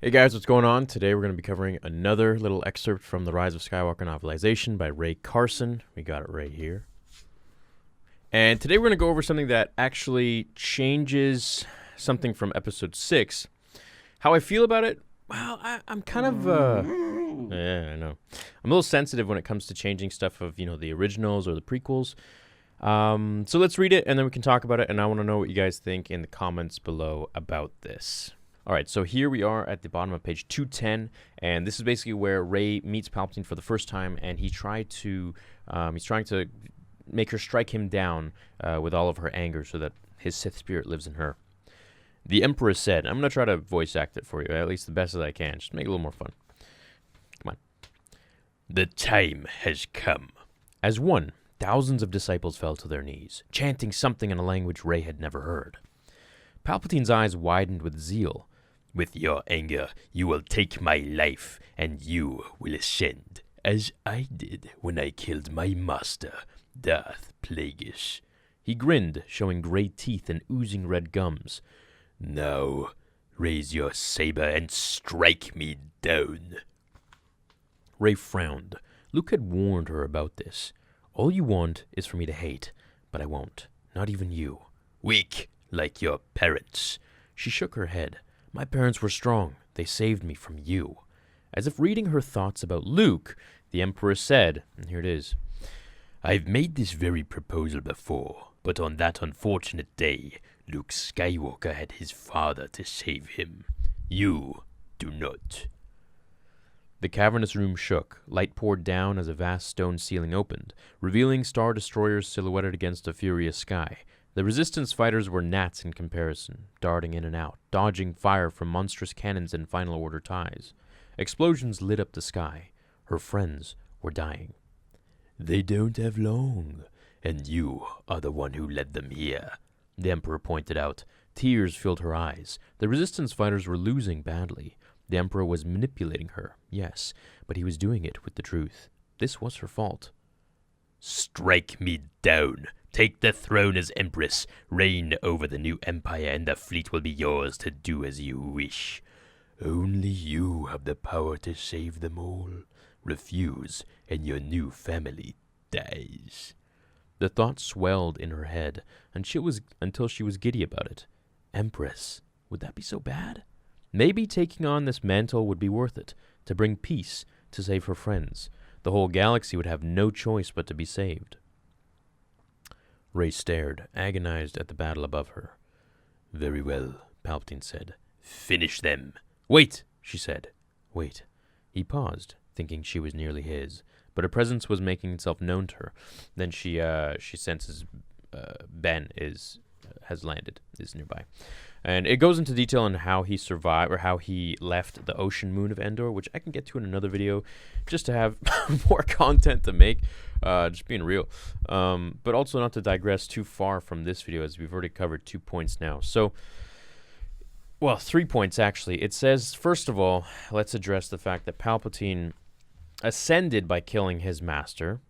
Hey guys, what's going on? Today we're going to be covering another little excerpt from the Rise of Skywalker novelization by Ray Carson. We got it right here. And today we're going to go over something that actually changes something from episode 6. How I feel about it? Well, I'm kind of, yeah, I know. I'm a little sensitive when it comes to changing stuff of, the originals or the prequels. So let's read it and then we can talk about it. And I want to know what you guys think in the comments below about this. All right, so here we are at the bottom of page 210, and this is basically where Rey meets Palpatine for the first time, and he's trying to make her strike him down with all of her anger so that his Sith spirit lives in her. The Emperor said, I'm going to try to voice act it for you, at least the best as I can, just make it a little more fun. Come on. The time has come. As one, thousands of disciples fell to their knees, chanting something in a language Rey had never heard. Palpatine's eyes widened with zeal. With your anger, you will take my life, and you will ascend, as I did when I killed my master, Darth Plagueis. He grinned, showing great teeth and oozing red gums. Now, raise your saber and strike me down. Rey frowned. Luke had warned her about this. All you want is for me to hate, but I won't. Not even you. Weak, like your parents. She shook her head. My parents were strong. They saved me from you. As if reading her thoughts about Luke, the Emperor said, and here it is, I've made this very proposal before, but on that unfortunate day, Luke Skywalker had his father to save him. You do not. The cavernous room shook. Light poured down as a vast stone ceiling opened, revealing Star Destroyers silhouetted against a furious sky. The Resistance fighters were gnats in comparison, darting in and out, dodging fire from monstrous cannons and Final Order ties. Explosions lit up the sky. Her friends were dying. They don't have long, and you are the one who led them here, the Emperor pointed out. Tears filled her eyes. The Resistance fighters were losing badly. The Emperor was manipulating her, yes, but he was doing it with the truth. This was her fault. Strike me down. Take the throne as Empress, reign over the new empire, and the fleet will be yours to do as you wish. Only you have the power to save them all. Refuse, and your new family dies. The thought swelled in her head, until she was giddy about it. Empress, would that be so bad? Maybe taking on this mantle would be worth it, to bring peace, to save her friends. The whole galaxy would have no choice but to be saved. Rey stared, agonized at the battle above her. Very well, Palpatine said. Finish them. Wait, she said. Wait. He paused, thinking she was nearly his, but her presence was making itself known to her. Then she senses Ben has landed, is nearby. And it goes into detail on how he survived, or how he left the ocean moon of Endor, which I can get to in another video, just to have more content to make, just being real. But also not to digress too far from this video, as we've already covered 2 points now. So, well, 3 points actually. It says, first of all, let's address the fact that Palpatine ascended by killing his master.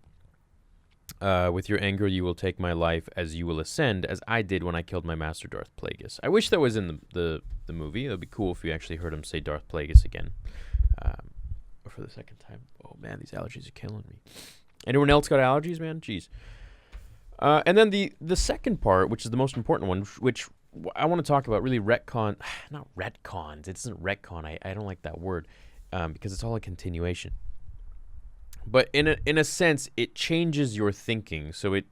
With your anger, you will take my life as you will ascend, as I did when I killed my master, Darth Plagueis. I wish that was in the movie. It would be cool if you actually heard him say Darth Plagueis again. Or for the second time. Oh, man, these allergies are killing me. Anyone else got allergies, man? Jeez. And then the second part, which is the most important one, which I want to talk about, really retcon. Not retcons. It isn't retcon. I don't like that word because it's all a continuation. But in a sense, it changes your thinking. So it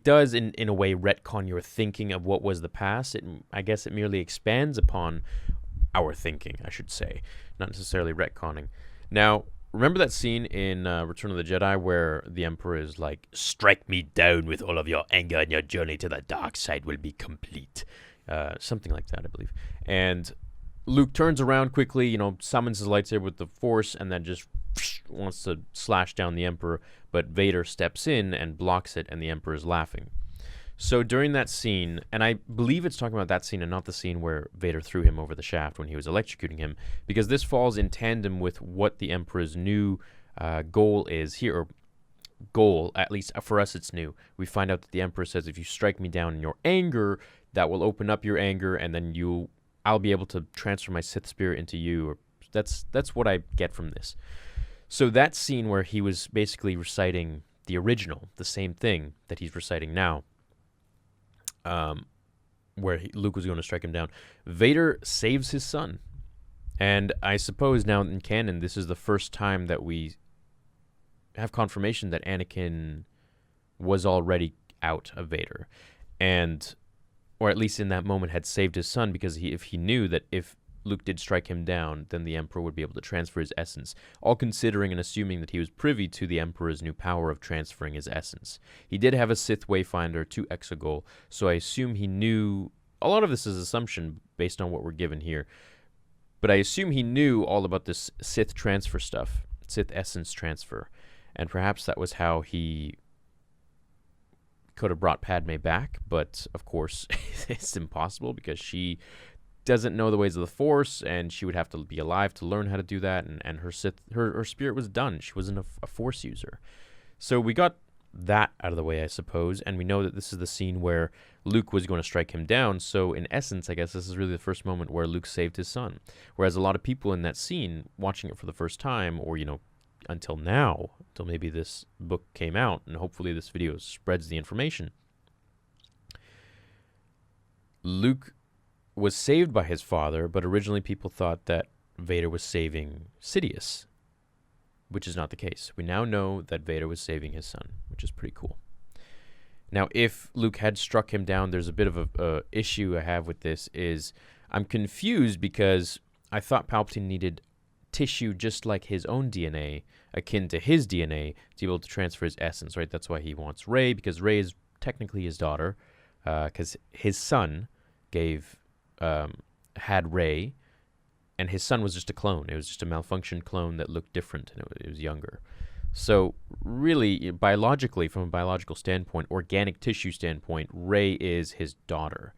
does, in a way, retcon your thinking of what was the past. I guess it merely expands upon our thinking, I should say, not necessarily retconning. Now, remember that scene in Return of the Jedi where the Emperor is like, strike me down with all of your anger and your journey to the dark side will be complete. Something like that, I believe. And Luke turns around quickly, summons his lightsaber with the Force, and then just wants to slash down the Emperor, but Vader steps in and blocks it, and the Emperor is laughing. So during that scene, and I believe it's talking about that scene and not the scene where Vader threw him over the shaft when he was electrocuting him, because this falls in tandem with what the Emperor's new goal is here, or goal, at least for us it's new. We find out that the Emperor says, if you strike me down in your anger, that will open up your anger, and then you I'll be able to transfer my Sith spirit into you. Or that's what I get from this. So that scene where he was basically reciting the original, the same thing that he's reciting now, where Luke was going to strike him down, Vader saves his son. And I suppose now in canon, this is the first time that we have confirmation that Anakin was already out of Vader. And, or at least in that moment, had saved his son, because if he knew that if Luke did strike him down, then the Emperor would be able to transfer his essence, all considering and assuming that he was privy to the Emperor's new power of transferring his essence. He did have a Sith Wayfinder to Exegol, so I assume he knew. A lot of this is assumption based on what we're given here, but I assume he knew all about this Sith transfer stuff, Sith essence transfer, and perhaps that was how he could have brought Padme back, but of course it's impossible because she doesn't know the ways of the Force, and she would have to be alive to learn how to do that, and her spirit was done. She wasn't a Force user. So we got that out of the way, I suppose, and we know that this is the scene where Luke was going to strike him down, so in essence, I guess this is really the first moment where Luke saved his son. Whereas a lot of people in that scene, watching it for the first time, or, until now, until maybe this book came out, and hopefully this video spreads the information, Luke was saved by his father, but originally people thought that Vader was saving Sidious, which is not the case. We now know that Vader was saving his son, which is pretty cool. Now, if Luke had struck him down, there's a bit of a issue I have with this, is I'm confused because I thought Palpatine needed tissue just like his own DNA, akin to his DNA, to be able to transfer his essence, right? That's why he wants Rey, because Rey is technically his daughter, because his son had Rey, and his son was just a clone. It was just a malfunctioned clone that looked different, and it was younger. So really, biologically, from a biological standpoint, organic tissue standpoint, Rey is his daughter.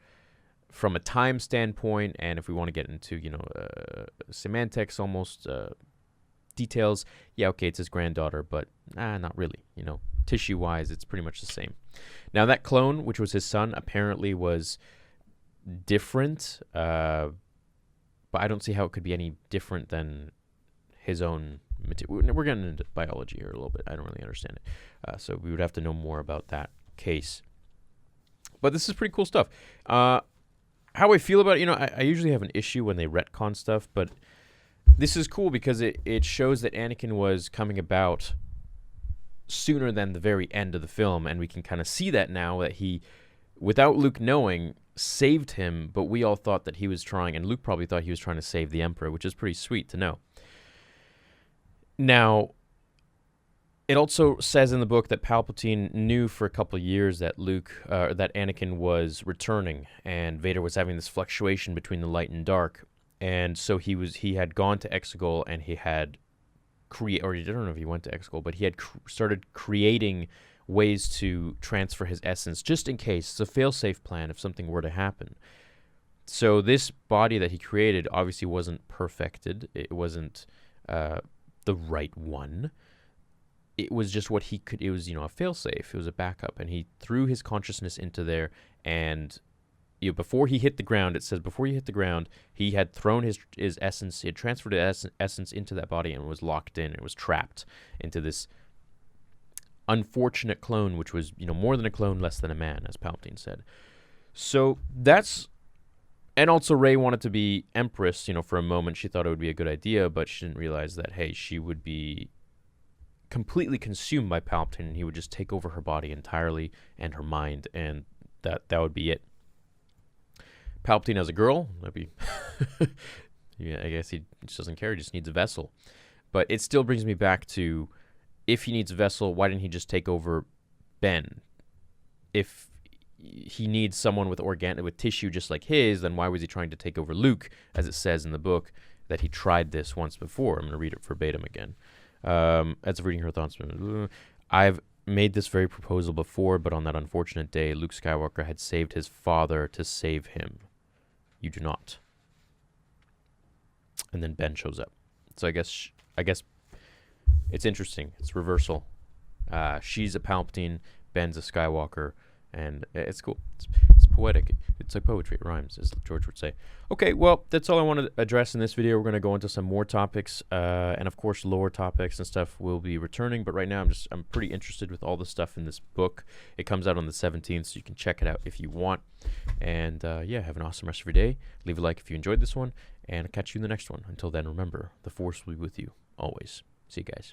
From a time standpoint, and if we want to get into, semantics, almost details, yeah, okay, it's his granddaughter, but not really. Tissue-wise, it's pretty much the same. Now, that clone, which was his son, apparently was different, but I don't see how it could be any different than his own material. We're getting into biology here a little bit. I don't really understand it, so we would have to know more about that case. But this is pretty cool stuff. How I feel about it, I usually have an issue when they retcon stuff, but this is cool because it shows that Anakin was coming about sooner than the very end of the film, and we can kind of see that now, that he, without Luke knowing, saved him, but we all thought that he was trying, and Luke probably thought he was trying to save the Emperor, which is pretty sweet to know. Now, it also says in the book that Palpatine knew for a couple of years that that Anakin was returning, and Vader was having this fluctuation between the light and dark, and so he had gone to Exegol, and he had or I don't know if he went to Exegol, but he had started creating ways to transfer his essence, just in case. It's a fail-safe plan if something were to happen. So this body that he created obviously wasn't perfected. It wasn't the right one. It was just what he could. It was, a fail-safe. It was a backup, and he threw his consciousness into there. And before he hit the ground, it says before he hit the ground, he had thrown his essence. He had transferred his essence into that body and was locked in. It was trapped into this unfortunate clone, which was, more than a clone, less than a man, as Palpatine said. So that's, and also Rey wanted to be Empress, for a moment. She thought it would be a good idea, but she didn't realize that, hey, she would be completely consumed by Palpatine, and he would just take over her body entirely and her mind, and that would be it. Palpatine as a girl, that'd be, I guess he just doesn't care. He just needs a vessel. But it still brings me back to, if he needs a vessel, why didn't he just take over Ben? If he needs someone with tissue just like his, then why was he trying to take over Luke, as it says in the book that he tried this once before? I'm going to read it verbatim again. As of reading her thoughts, I've made this very proposal before, but on that unfortunate day, Luke Skywalker had saved his father to save him. You do not. And then Ben shows up. So I guess it's interesting. It's reversal. She's a Palpatine, Ben's a Skywalker, and it's cool. It's poetic. It's like poetry. It rhymes, as George would say. Okay, well, that's all I want to address in this video. We're going to go into some more topics, and of course, lore topics and stuff will be returning. But right now, I'm pretty interested with all the stuff in this book. It comes out on the 17th, so you can check it out if you want. And yeah, have an awesome rest of your day. Leave a like if you enjoyed this one, and I'll catch you in the next one. Until then, remember, the Force will be with you always. See you guys.